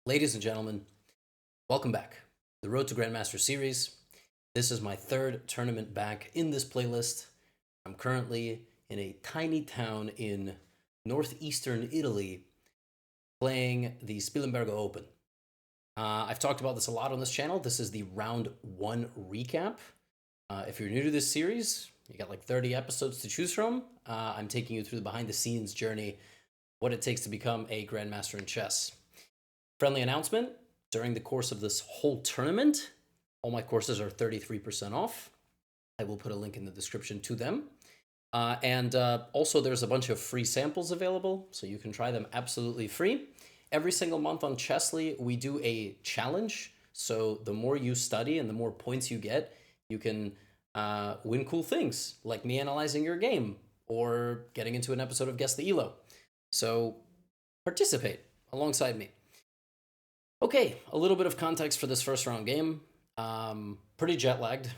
Ladies and gentlemen, welcome back. The Road to Grandmaster series. This is my third tournament back in this playlist. I'm currently in a tiny town in northeastern Italy playing the Spielenberger Open. I've talked about this a lot on this channel. This is the round one recap. If you're new to this series, you got like 30 episodes to choose from. I'm taking you through the behind the scenes journey, what it takes to become a Grandmaster in chess. Friendly announcement, during the course of this whole tournament, all my courses are 33% off. I will put a link in the description to them. And also there's a bunch of free samples available, so you can try them absolutely free. Every single month on Chessly, we do a challenge. So the more you study and the more points you get, you can win cool things, like me analyzing your game or getting into an episode of Guess the Elo. So participate alongside me. Okay, a little bit of context for this first round game. Pretty jet lagged.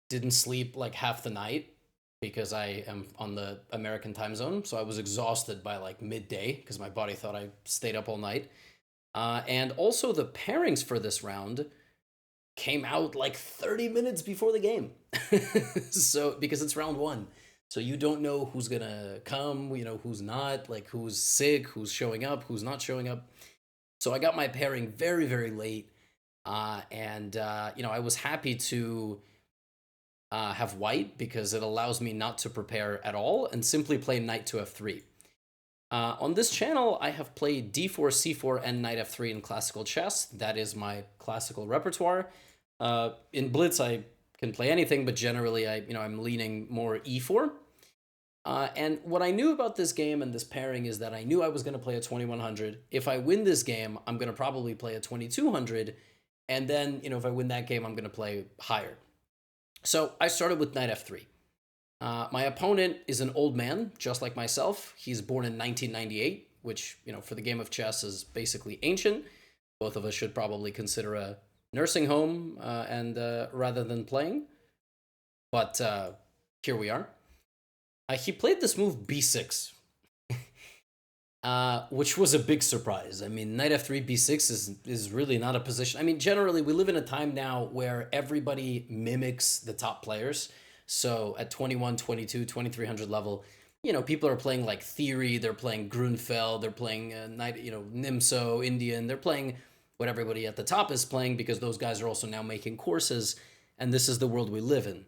Didn't sleep like half the night because I am on the American time zone. So I was exhausted by like midday because my body thought I stayed up all night. And also the pairings for this round came out like 30 minutes before the game. So because it's round one. So you don't know who's gonna come, who's not, like who's sick, who's showing up, who's not showing up. So I got my pairing very, very late, and I was happy to have white because it allows me not to prepare at all and simply play knight to f3. On this channel, I have played d4, c4, and knight f3 in classical chess. That is my classical repertoire. In blitz, I can play anything, but generally, I'm leaning more e4. And what I knew about this game and this pairing is that I knew I was going to play a 2100. If I win this game, I'm going to probably play a 2200. And then, if I win that game, I'm going to play higher. So I started with knight f3. My opponent is an old man, just like myself. He's born in 1998, which, for the game of chess is basically ancient. Both of us should probably consider a nursing home and rather than playing. But here we are. He played this move b6, which was a big surprise. I mean, knight f3, b6 is really not a position. I mean, generally, we live in a time now where everybody mimics the top players. So at 21, 22, 2300 level, people are playing like Theory, they're playing Grunfeld, they're playing Nimso, Indian, they're playing what everybody at the top is playing because those guys are also now making courses, and this is the world we live in.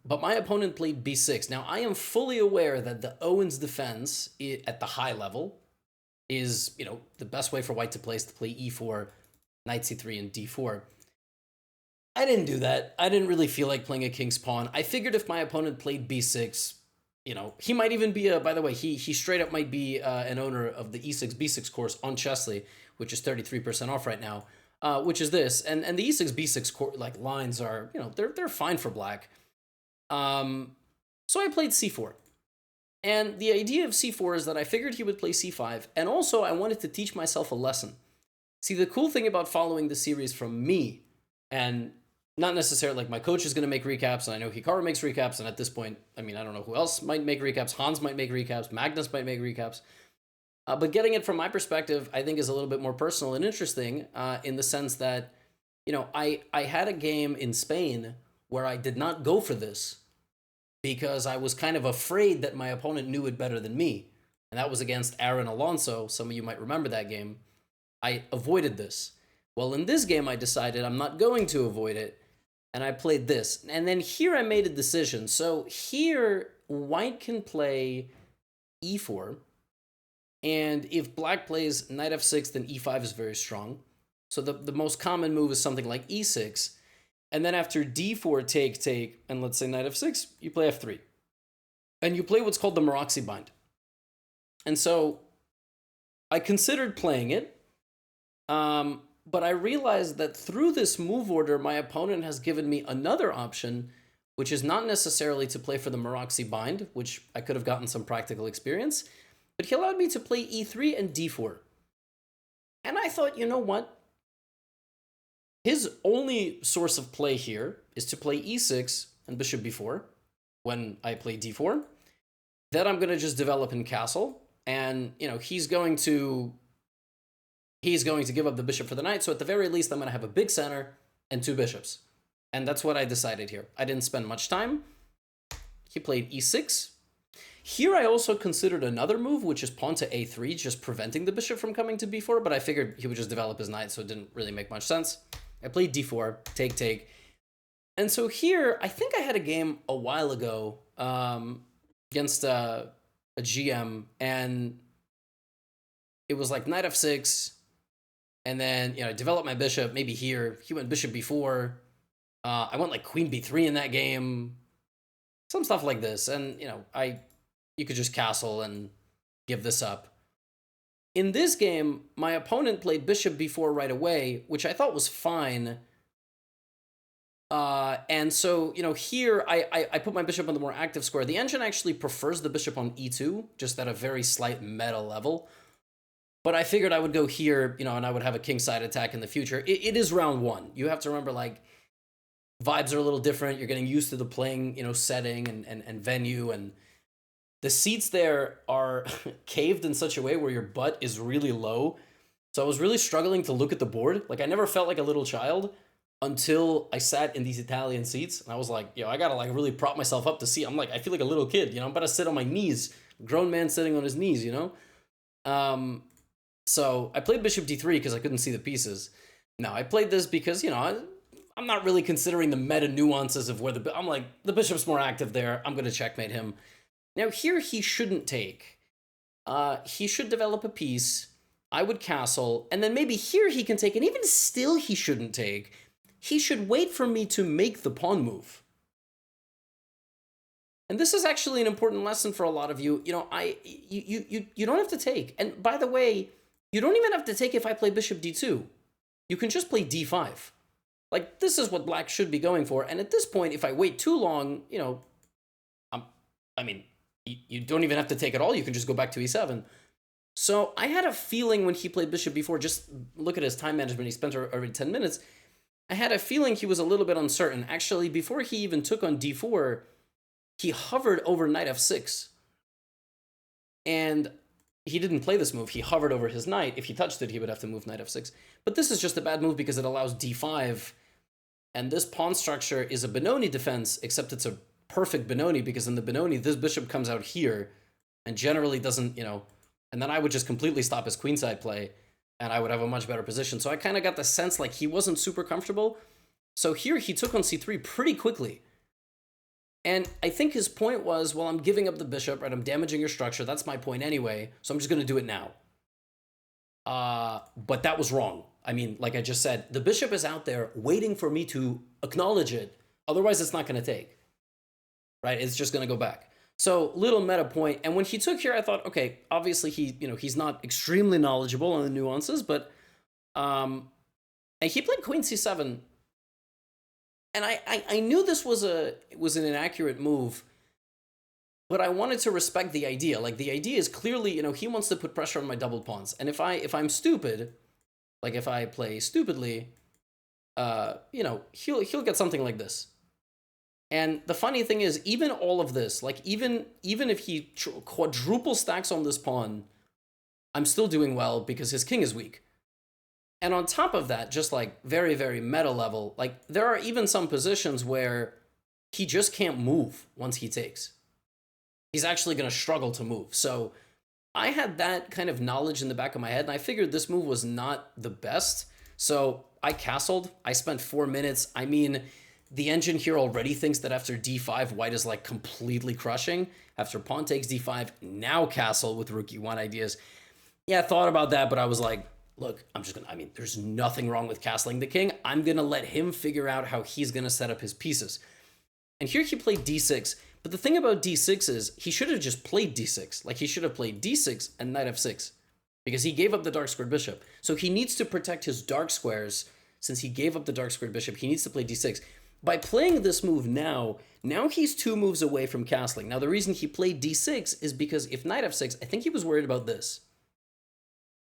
But my opponent played b6. Now, I am fully aware that the Owens defense at the high level is, the best way for white to play is to play e4, knight c3, and d4. I didn't do that. I didn't really feel like playing a king's pawn. I figured if my opponent played b6, he might even be by the way, he straight up might be an owner of the e6, b6 course on Chessly, which is 33% off right now. Which is this, and the e6 b6 like lines are, they're fine for black. So I played c4, and the idea of c4 is that I figured he would play c5, and also I wanted to teach myself a lesson. See, the cool thing about following the series from me, and not necessarily like my coach is going to make recaps, and I know Hikaru makes recaps, and at this point, I mean, I don't know who else might make recaps. Hans might make recaps. Magnus might make recaps. But getting it from my perspective, I think is a little bit more personal and interesting in the sense that, I had a game in Spain where I did not go for this because I was kind of afraid that my opponent knew it better than me. And that was against Aaron Alonso. Some of you might remember that game. I avoided this. Well, in this game, I decided I'm not going to avoid it. And I played this. And then here I made a decision. So here, white can play e4. And if black plays knight f6, then e5 is very strong. So the most common move is something like e6. And then after d4, take, and let's say knight f6, you play f3. And you play what's called the Maroczy bind. And so I considered playing it, but I realized that through this move order, my opponent has given me another option, which is not necessarily to play for the Maroczy bind, which I could have gotten some practical experience, but he allowed me to play e3 and d4. And I thought, you know what? His only source of play here is to play e6 and bishop b4 when I play d4. Then I'm going to just develop in castle. And, he's going to he's going to give up the bishop for the knight. So at the very least, I'm going to have a big center and 2 bishops. And that's what I decided here. I didn't spend much time. He played e6. Here I also considered another move, which is pawn to a3, just preventing the bishop from coming to b4, but I figured he would just develop his knight, so it didn't really make much sense. I played d4, take, take. And so here, I think I had a game a while ago against a GM, and it was like knight f6, and then, I developed my bishop, maybe here. He went bishop b4. I went like queen b3 in that game. Some stuff like this, and, you could just castle and give this up. In this game, my opponent played bishop b4 right away, which I thought was fine. And so, here I put my bishop on the more active square. The engine actually prefers the bishop on e2, just at a very slight meta level. But I figured I would go here, and I would have a kingside attack in the future. It is round 1. You have to remember, like, vibes are a little different. You're getting used to the playing, setting and venue, and the seats there are caved in such a way where your butt is really low. So I was really struggling to look at the board. Like, I never felt like a little child until I sat in these Italian seats. And I was like, I gotta like really prop myself up to see. I'm like, I feel like a little kid, I'm about to sit on my knees. Grown man sitting on his knees, So I played bishop d3 because I couldn't see the pieces. Now, I played this because, I'm not really considering the meta nuances of where I'm like, the bishop's more active there. I'm going to checkmate him. Now, here he shouldn't take. He should develop a piece. I would castle. And then maybe here he can take. And even still he shouldn't take. He should wait for me to make the pawn move. And this is actually an important lesson for a lot of you. You don't have to take. And by the way, you don't even have to take if I play bishop d2. You can just play d5. Like, this is what black should be going for. And at this point, if I wait too long, you don't even have to take it all. You can just go back to e7. So I had a feeling when he played bishop b4, just look at his time management. He spent already 10 minutes. I had a feeling he was a little bit uncertain. Actually, before he even took on d4, he hovered over knight f6. And he didn't play this move. He hovered over his knight. If he touched it, he would have to move knight f6. But this is just a bad move because it allows d5. And this pawn structure is a Benoni defense, except it's a perfect Benoni because in the Benoni, this bishop comes out here and generally doesn't, and then I would just completely stop his queenside play and I would have a much better position. So I kind of got the sense like he wasn't super comfortable. So here he took on c3 pretty quickly. And I think his point was, well, I'm giving up the bishop, right? I'm damaging your structure. That's my point anyway. So I'm just going to do it now. But that was wrong. I mean, like I just said, the bishop is out there waiting for me to acknowledge it. Otherwise, it's not going to take. Right? It's just going to go back. So little meta point. And when he took here, I thought, okay, obviously he's not extremely knowledgeable on the nuances, but and he played queen c7. And I knew this was an inaccurate move, but I wanted to respect the idea. Like, the idea is clearly, he wants to put pressure on my double pawns. And if I'm stupid, like if I play stupidly, he'll get something like this. And the funny thing is, even all of this, like even if he quadruple stacks on this pawn, I'm still doing well because his king is weak. And on top of that, just like very, very meta level, like there are even some positions where he just can't move once he takes. He's actually going to struggle to move. So I had that kind of knowledge in the back of my head, and I figured this move was not the best. So I castled. I spent 4 minutes. I mean, the engine here already thinks that after d5, white is like completely crushing. After pawn takes d5, now castle with rook e1 ideas. Yeah, I thought about that, but I was like, look, there's nothing wrong with castling the king. I'm going to let him figure out how he's going to set up his pieces. And here he played d6. But the thing about d6 is he should have just played d6. Like, he should have played d6 and knight f6 because he gave up the dark squared bishop. So he needs to protect his dark squares. Since he gave up the dark squared bishop, he needs to play d6. By playing this move now he's 2 moves away from castling. Now, the reason he played d6 is because if knight f6, I think he was worried about this.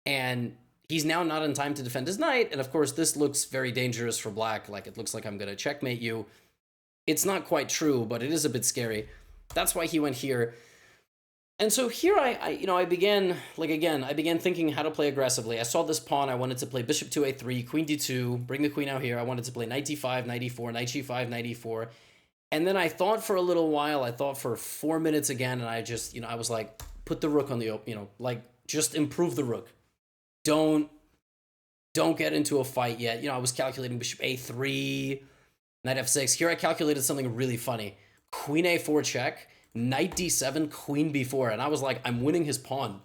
And he's now not in time to defend his knight. And of course, this looks very dangerous for black. Like, it looks like I'm going to checkmate you. It's not quite true, but it is a bit scary. That's why he went here. And so here I began, like, again, I began thinking how to play aggressively. I saw this pawn. I wanted to play bishop 2a3, queen d2, bring the queen out here. I wanted to play knight d5, knight e4, knight g5, knight e4. And then I thought for a little while, I thought for 4 minutes again, and I just, I was like, put the rook on the, like, just improve the rook. Don't get into a fight yet. I was calculating bishop a3, knight f6. Here I calculated something really funny. Queen a4 check, knight d7, queen b4. And I was like, I'm winning his pawn.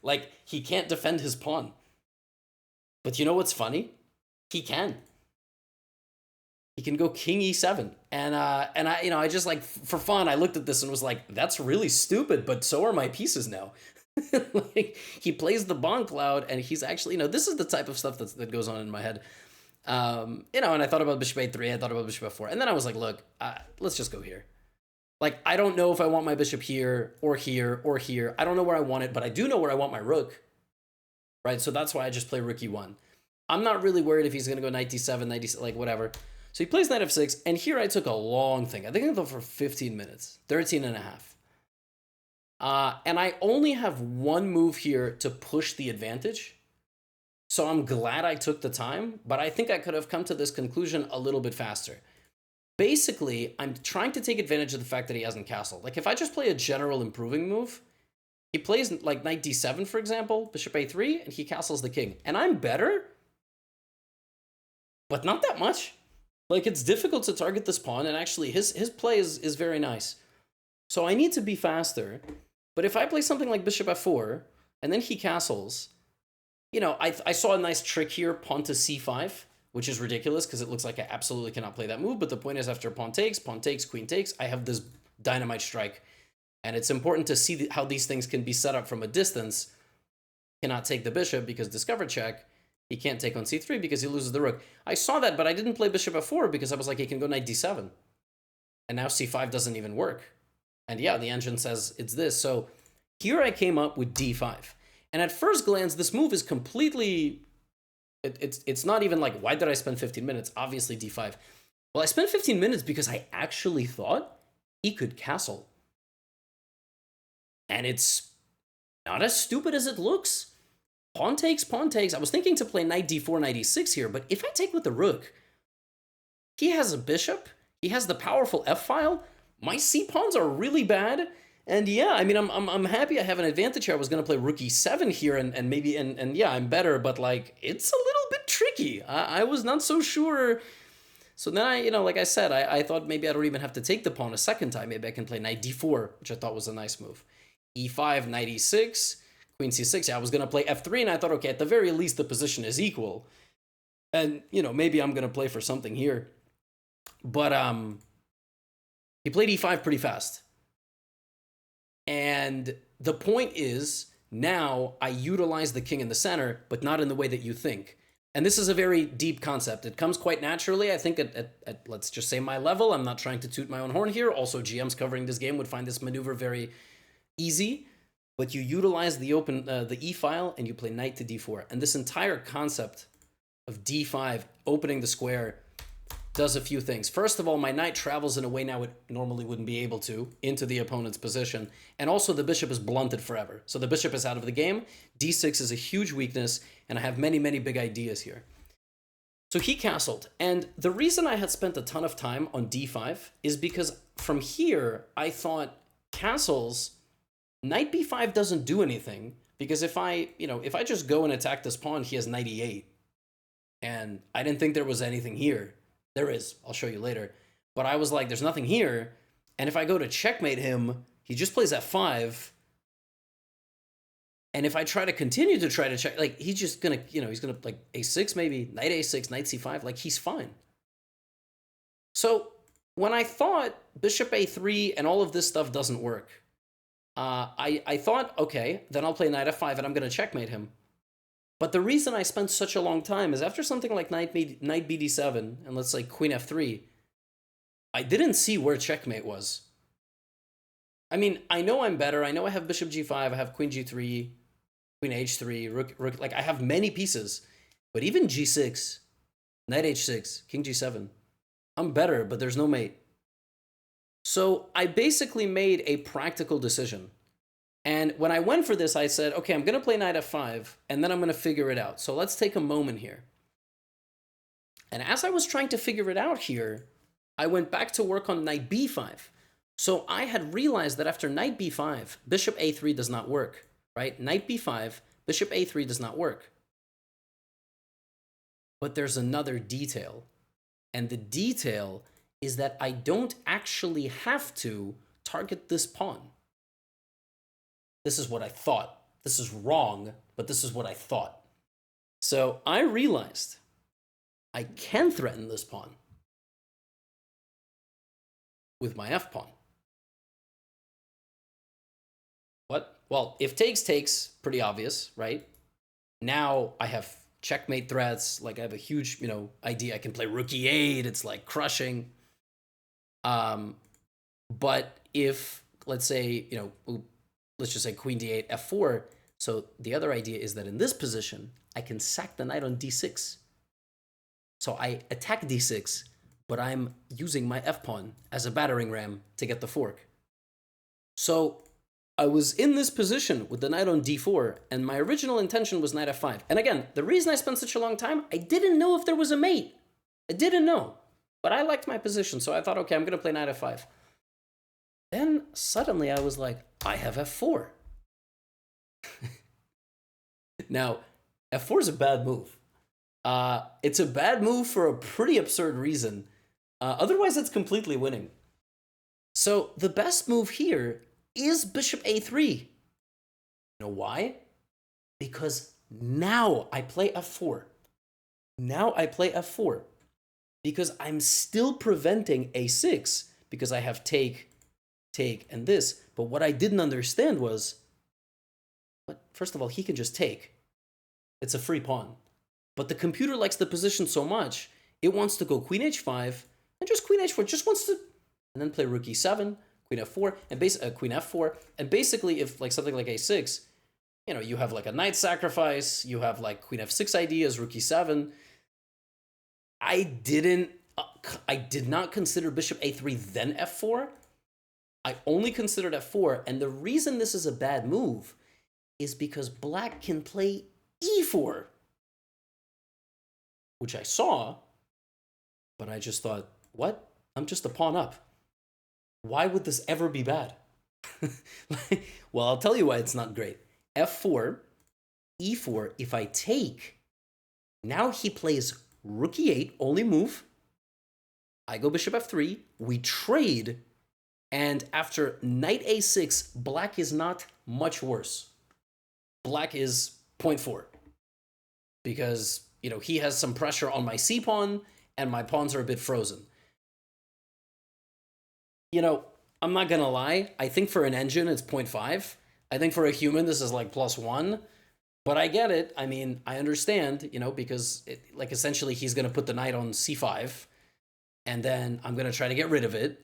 Like, he can't defend his pawn. But you know what's funny? He can. He can go king e7. And I just, like, for fun, I looked at this and was like, that's really stupid, but so are my pieces now. Like, he plays the Bon Cloud, and he's actually, this is the type of stuff that goes on in my head. And I thought about bishop a3, I thought about bishop f4, and then I was like, look, let's just go here. Like, I don't know if I want my bishop here, or here, or here. I don't know where I want it, but I do know where I want my rook, right? So that's why I just play rook e1. I'm not really worried if he's going to go knight d7, knight d6, like, whatever. So he plays knight f6, and here I took a long thing. I think I thought for 15 minutes, 13 and a half. And I only have one move here to push the advantage. So I'm glad I took the time, but I think I could have come to this conclusion a little bit faster. Basically, I'm trying to take advantage of the fact that he hasn't castled. Like, if I just play a general improving move, he plays like knight d7, for example, bishop a3, and he castles the king. And I'm better, but not that much. Like, it's difficult to target this pawn, and actually his play is very nice. So I need to be faster. But if I play something like bishop f4, and then he castles, I saw a nice trick here, pawn to c5, which is ridiculous because it looks like I absolutely cannot play that move. But the point is, after pawn takes, queen takes, I have this dynamite strike. And it's important to see how these things can be set up from a distance. Cannot take the bishop because discover check. He can't take on c3 because he loses the rook. I saw that, but I didn't play bishop f4 because I was like, he can go knight d7. And now c5 doesn't even work. And yeah, the engine says it's this. So here I came up with d5. And at first glance, this move is completely... It's not even like, why did I spend 15 minutes? Obviously d5. Well, I spent 15 minutes because I actually thought he could castle. And it's not as stupid as it looks. Pawn takes, pawn takes. I was thinking to play knight d4, knight e6 here, but if I take with the rook, he has a bishop, he has the powerful f-file, my c-pawns are really bad, and yeah, I mean, I'm happy I have an advantage here. I was going to play rook e7 here, and maybe, and yeah, I'm better, but like, it's a little bit tricky. I was not so sure. So then like I said, I thought maybe I don't even have to take the pawn a second time. Maybe I can play knight d4, which I thought was a nice move. e5, knight e6, queen c6. Yeah, I was going to play f3, and I thought, okay, at the very least, the position is equal. And, maybe I'm going to play for something here. But he played e5 pretty fast. And the point is, now I utilize the king in the center, but not in the way that you think. And this is a very deep concept. It comes quite naturally, I think, at let's just say, my level. I'm not trying to toot my own horn here. Also, GMs covering this game would find this maneuver very easy. But you utilize the E file, and you play knight to d4. And this entire concept of d5, opening the square, does a few things. First of all, my knight travels in a way now it normally wouldn't be able to, into the opponent's position. And also the bishop is blunted forever. So the bishop is out of the game. d6 is a huge weakness, and I have many, many big ideas here. So he castled. And the reason I had spent a ton of time on d5 is because from here, I thought castles, knight b5 doesn't do anything, because if I just go and attack this pawn, he has knight e8. And I didn't think there was anything here. There is. I'll show you later. But I was like, there's nothing here. And if I go to checkmate him, he just plays f5. And if I try to continue to try to check, like, he's just going to, he's going to, like, a6 maybe, knight a6, knight c5, like, he's fine. So when I thought bishop a3 and all of this stuff doesn't work, I thought, okay, then I'll play knight f5 and I'm going to checkmate him. But the reason I spent such a long time is after something like knight bd7 and let's say queen f3, I didn't see where checkmate was. I mean, I know I'm better. I know I have bishop g5, I have queen g3, queen h3, rook, like I have many pieces. But even g6, knight h6, king g7, I'm better, but there's no mate. So I basically made a practical decision. And when I went for this, I said, okay, I'm going to play knight f5, and then I'm going to figure it out. So let's take a moment here. And as I was trying to figure it out here, I went back to work on knight b5. So I had realized that after knight b5, bishop a3 does not work, right? Knight b5, bishop a3 does not work. But there's another detail. And the detail is that I don't actually have to target this pawn. This is what I thought. This is wrong, but this is what I thought. So I realized I can threaten this pawn with my f-pawn. What? Well, if takes, pretty obvious, right? Now I have checkmate threats. Like I have a huge, idea. I can play rook e8. It's like crushing. But if, let's say, let's just say queen d8, f4. So the other idea is that in this position, I can sack the knight on d6. So I attack d6, but I'm using my f-pawn as a battering ram to get the fork. So I was in this position with the knight on d4, and my original intention was knight f5. And again, the reason I spent such a long time, I didn't know if there was a mate. I didn't know, but I liked my position, so I thought, okay, I'm going to play knight f5. Then suddenly I was like, I have f4. Now, f4 is a bad move. It's a bad move for a pretty absurd reason. Otherwise, it's completely winning. So the best move here is bishop a3. You know why? Because now I play f4. Now I play f4. Because I'm still preventing a6 because I have take, and this. But what I didn't understand was, first of all, he can just take. It's a free pawn. But the computer likes the position so much, it wants to go queen h5, and just queen h4, just wants to, and then play rook e7, queen f4, and queen f4, and basically if like something like a6, you have like a knight sacrifice, you have like queen f6 ideas, rook e7. I did not consider bishop a3 then f4. I only considered f4, and the reason this is a bad move is because black can play e4, which I saw, but I just thought, what? I'm just a pawn up. Why would this ever be bad? Well, I'll tell you why it's not great. f4, e4, if I take, now he plays rook e8, only move. I go bishop f3, we trade, and after knight a6, black is not much worse. Black is 0.4 because, he has some pressure on my c-pawn and my pawns are a bit frozen. I'm not going to lie. I think for an engine, it's 0.5. I think for a human, this is like +1. But I get it. I mean, I understand, because essentially he's going to put the knight on c5 and then I'm going to try to get rid of it.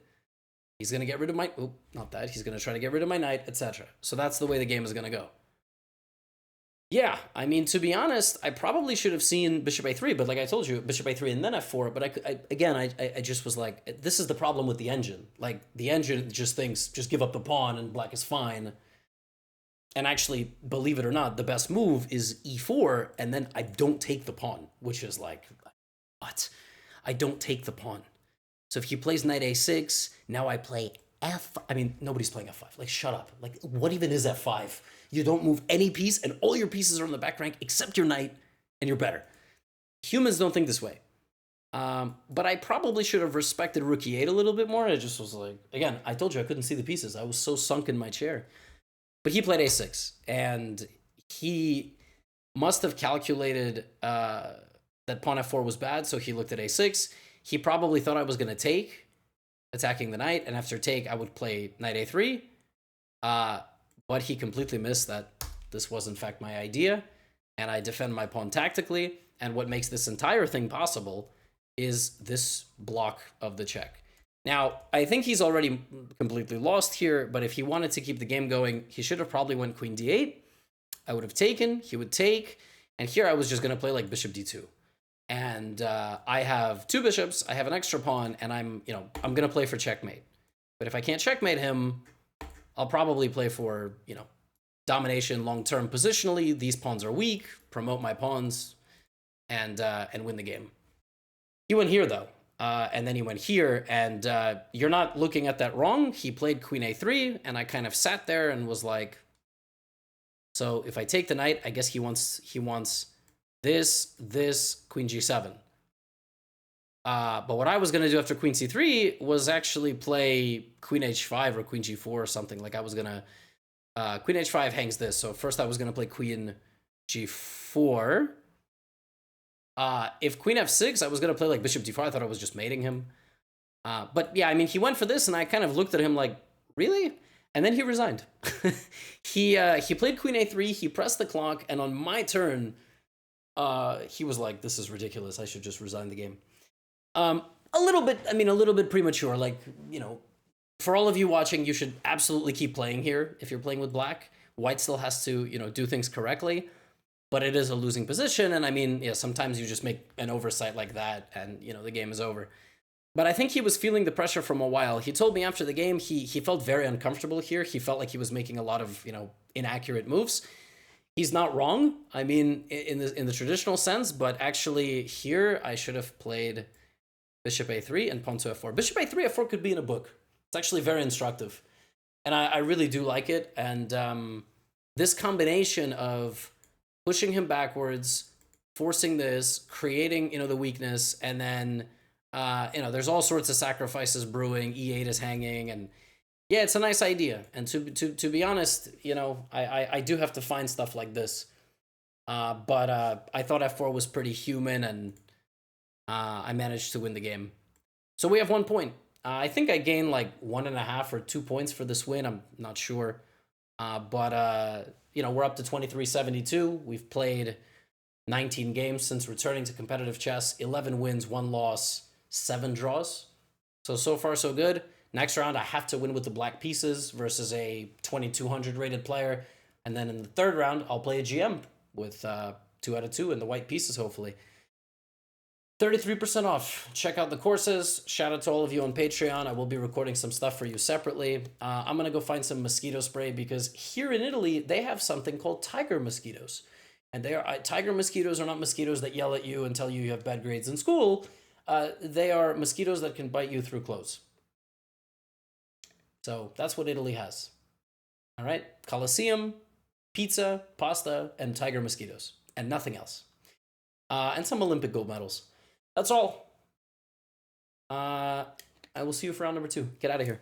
He's going to get rid of my, not that. He's going to try to get rid of my knight, etc. So that's the way the game is going to go. Yeah, I mean, to be honest, I probably should have seen bishop a3, but like I told you, bishop a3 and then f4, but I just was like, this is the problem with the engine. Like, the engine just thinks, just give up the pawn and black is fine. And actually, believe it or not, the best move is e4, and then I don't take the pawn, which is like, what? I don't take the pawn. So if he plays knight a6, now I play f5. I mean, nobody's playing f5. Like, shut up. Like, what even is f5? You don't move any piece, and all your pieces are on the back rank except your knight, and you're better. Humans don't think this way. But I probably should have respected rook e8 a little bit more. I just was like, again, I told you I couldn't see the pieces. I was so sunk in my chair. But he played a6, and he must have calculated that pawn f4 was bad, so he looked at a6. He probably thought I was going to take, attacking the knight, and after take, I would play knight a3. But he completely missed that this was, in fact, my idea, and I defend my pawn tactically, and what makes this entire thing possible is this block of the check. Now, I think he's already completely lost here, but if he wanted to keep the game going, he should have probably went queen d8. I would have taken, he would take, and here I was just going to play like bishop d2. And I have two bishops, I have an extra pawn, and I'm going to play for checkmate. But if I can't checkmate him, I'll probably play for, you know, domination long-term positionally. These pawns are weak, promote my pawns, and win the game. He went here, though. And then he went here, and you're not looking at that wrong. He played queen a3, and I kind of sat there and was like, so if I take the knight, I guess he wants this, queen g7. But what I was going to do after queen c3 was actually play queen h5 or queen g4 or something. Like I was going to, queen h5 hangs this. So first I was going to play queen g4. If queen f6, I was going to play like bishop d4. I thought I was just mating him. But yeah, I mean, he went for this, and I kind of looked at him like, really? And then he resigned. He played queen a3, he pressed the clock, and on my turn, he was like, this is ridiculous, I should just resign the game. A little bit premature. Like, you know, for all of you watching, you should absolutely keep playing here if you're playing with black. White still has to, you know, do things correctly, but it is a losing position, and I mean, yeah, sometimes you just make an oversight like that, and, you know, the game is over. But I think he was feeling the pressure from a while. He told me after the game he felt very uncomfortable here. He felt like he was making a lot of, you know, inaccurate moves. He's not wrong, I mean, in the traditional sense, but actually here I should have played bishop a3 and pawn to f4. Bishop a3, f4 could be in a book. It's actually very instructive, and I really do like it. And this combination of pushing him backwards, forcing this, creating, you know, the weakness, and then you know, there's all sorts of sacrifices brewing. E8 is hanging, and yeah, it's a nice idea. And to be honest, you know, I do have to find stuff like this. But I thought f4 was pretty human, and I managed to win the game. So we have 1 point. I think I gained like 1.5 or 2 points for this win. I'm not sure. But you know, we're up to 2372. We've played 19 games since returning to competitive chess. 11 wins, 1 loss, 7 draws. So far, so good. Next round, I have to win with the black pieces versus a 2200 rated player. And then in the third round, I'll play a GM with 2 out of 2 and the white pieces, hopefully. 33% off. Check out the courses. Shout out to all of you on Patreon. I will be recording some stuff for you separately. I'm going to go find some mosquito spray because here in Italy, they have something called tiger mosquitoes. And they are tiger mosquitoes are not mosquitoes that yell at you and tell you have bad grades in school. They are mosquitoes that can bite you through clothes. So that's what Italy has. All right? Colosseum, pizza, pasta, and tiger mosquitoes. And nothing else. And some Olympic gold medals. That's all. I will see you for round number 2. Get out of here.